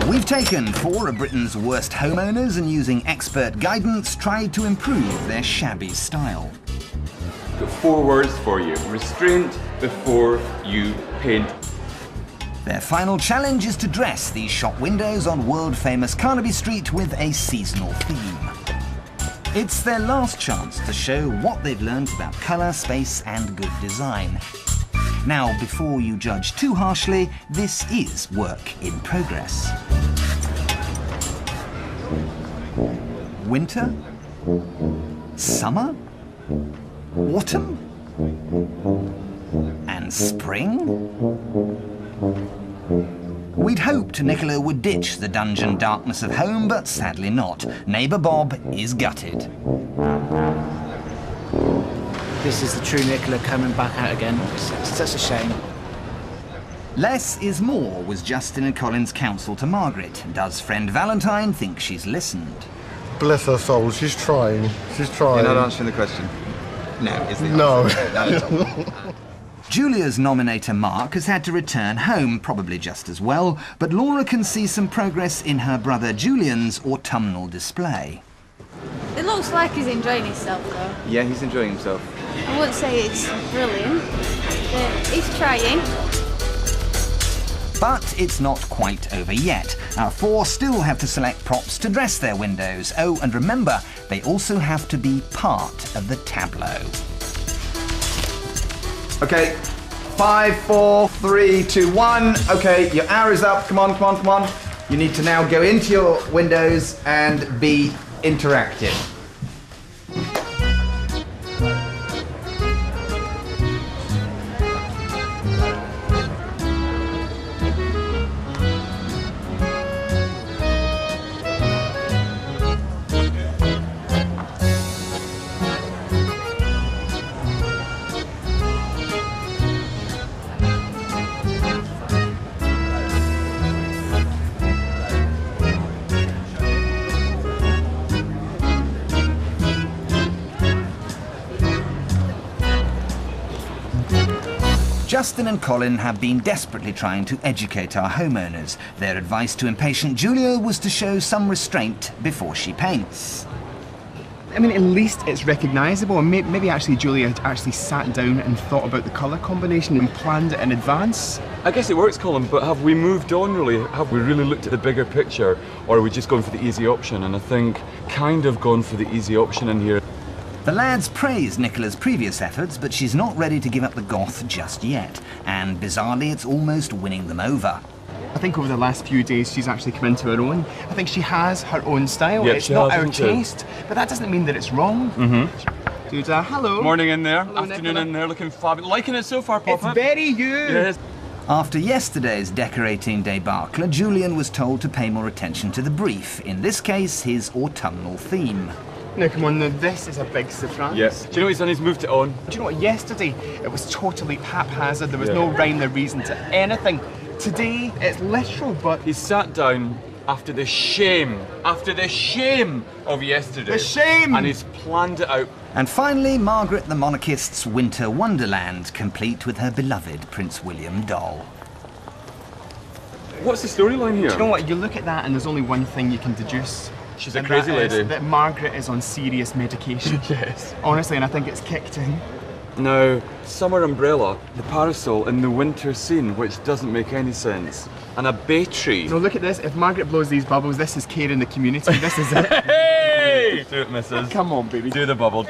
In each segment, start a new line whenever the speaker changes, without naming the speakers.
We've taken 4 of Britain's worst homeowners and using expert guidance tried to improve their shabby style.
Got 4 words for you. Restraint before you paint.
Their final challenge is to dress these shop windows on world-famous Carnaby Street with a seasonal theme. It's their last chance to show what they've learned about colour, space and good design. Now, before you judge too harshly, this is work in progress. Winter? Summer? Autumn? And spring? We'd hoped Nicola would ditch the dungeon darkness of home, but sadly not. Neighbour Bob is gutted.
This is the true Nicola coming back out again. It's such a shame.
Less is more was Justin and Colin's counsel to Margaret. Does friend Valentine think she's listened?
Bless her soul, she's trying. She's trying.
You're not answering the question. No, is the answer.
No.
Julia's nominator Mark has had to return home, probably just as well, but Laura can see some progress in her brother Julian's autumnal display.
It looks like he's enjoying himself though.
Yeah, he's enjoying himself.
I wouldn't say it's brilliant, but he's trying.
But it's not quite over yet. Our 4 still have to select props to dress their windows. Oh, and remember, they also have to be part of the tableau.
Okay, 5, 4, 3, 2, 1. Okay, your hour is up. Come on, come on, come on. You need to now go into your windows and be interactive.
Justin and Colin have been desperately trying to educate our homeowners. Their advice to impatient Julia was to show some restraint before she paints.
I mean, at least it's recognisable, and maybe actually Julia had actually sat down and thought about the colour combination and planned it in advance.
I guess it works, Colin, but have we moved on really? Have we really looked at the bigger picture, or are we just going for the easy option? And I think kind of gone for the easy option in here.
The lads praise Nicola's previous efforts, but she's not ready to give up the goth just yet. And bizarrely, it's almost winning them over.
I think over the last few days she's actually come into her own. I think she has her own style.
Yep,
it's not
has,
our
isn't
taste, but that doesn't mean that it's wrong.
Mm-hmm.
Dude, hello.
Morning in there,
Hello,
afternoon
Nicola.
in there, looking fabulous. Liking it so far, Papa?
It's very you.
Yes.
After yesterday's decorating debacle, Julian was told to pay more attention to the brief, in this case, his autumnal theme.
Now come on, now this is a big surprise.
Yes. Do you know what he's done? He's moved it on.
Do you know what, yesterday it was totally haphazard, there was
Yeah.
no rhyme or reason to anything. Today it's literal, but
He sat down after the shame of yesterday.
The shame!
And he's planned it out.
And finally, Margaret the monarchist's winter wonderland, complete with her beloved Prince William doll.
What's the storyline here?
you know what, you look at that and there's only one thing you can deduce.
She's a
And
crazy
that is
lady.
that Margaret is on serious medication.
Yes.
Honestly, and I think it's kicked in.
Now, summer umbrella, the parasol in the winter scene, which doesn't make any sense, and a bay tree.
No, look at this. If Margaret blows these bubbles, this is care in the community. This is it.
Hey! Do it, missus.
Come on, baby.
Do the bubble.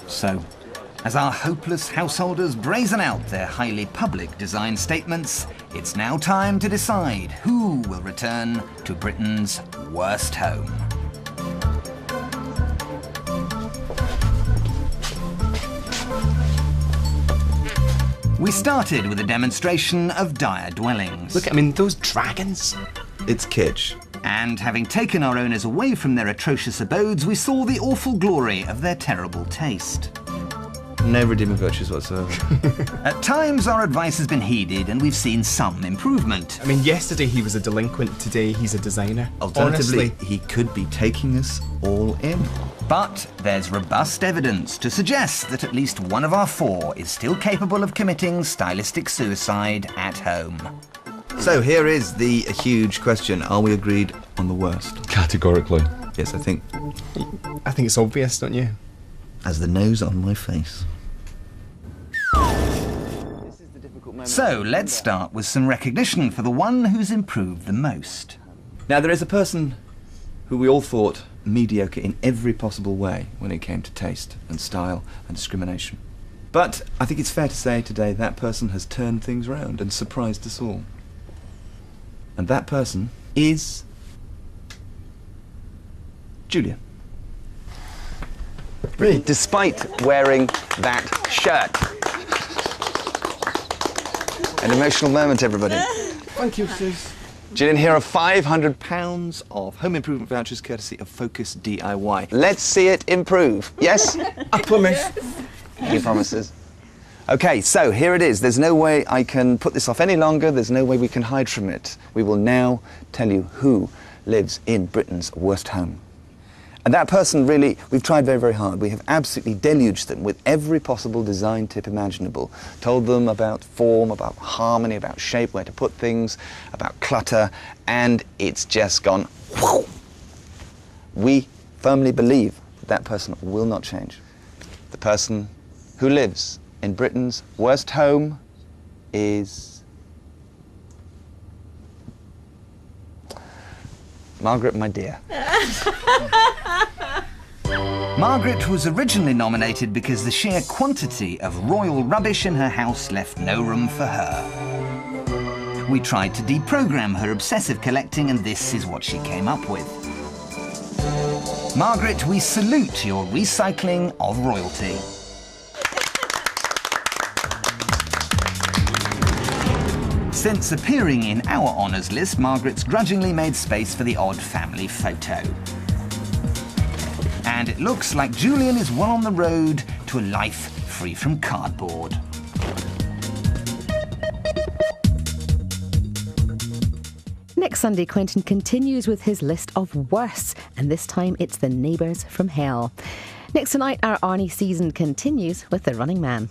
So, as our hopeless householders brazen out their highly public design statements, it's now time to decide who will return to Britain's worst home. We started with a demonstration of dire dwellings.
Look, I mean, those dragons.
It's kitsch.
And having taken our owners away from their atrocious abodes, we saw the awful glory of their terrible taste.
No redeeming virtues whatsoever.
At times, our advice has been heeded and we've seen some improvement.
I mean, yesterday he was a delinquent, today he's a designer.
Alternatively,
Honestly.
he could be taking us all in.
But there's robust evidence to suggest that at least one of our 4 is still capable of committing stylistic suicide at home.
So here is the huge question. Are we agreed on the worst?
Categorically.
Yes, I think.
I think it's obvious, don't you?
As the nose on my face.
So let's start with some recognition for the one who's improved the most.
Now, there is a person who we all thought mediocre in every possible way when it came to taste and style and discrimination. But I think it's fair to say today that person has turned things round and surprised us all. And that person is Julia.
Despite wearing that shirt. An emotional moment, everybody.
Thank you, Sis.
Gillian, here are £500.
Pounds of home improvement vouchers courtesy of Focus DIY.
Let's see it improve. Yes?
I promise.
He promises. Okay, so here it is. There's no way I can put this off any longer. There's no way we can hide from it. We will now tell you who lives in Britain's worst home. And that person really, we've tried very, very hard. We have absolutely deluged them with every possible design tip imaginable. Told them about form, about harmony, about shape, where to put things, about clutter, and it's just gone whoo. We firmly believe that person will not change. The person who lives in Britain's worst home is Margaret, my dear.
Margaret was originally nominated because the sheer quantity of royal rubbish in her house left no room for her. We tried to deprogram her obsessive collecting, and this is what she came up with. Margaret, we salute your recycling of royalty. Since appearing in our honours list, Margaret's grudgingly made space for the odd family photo. And it looks like Julian is well on the road to a life free from cardboard.
Next Sunday, Quentin continues with his list of worsts, and this time it's the neighbours from hell. Next tonight, our Arnie season continues with The Running Man.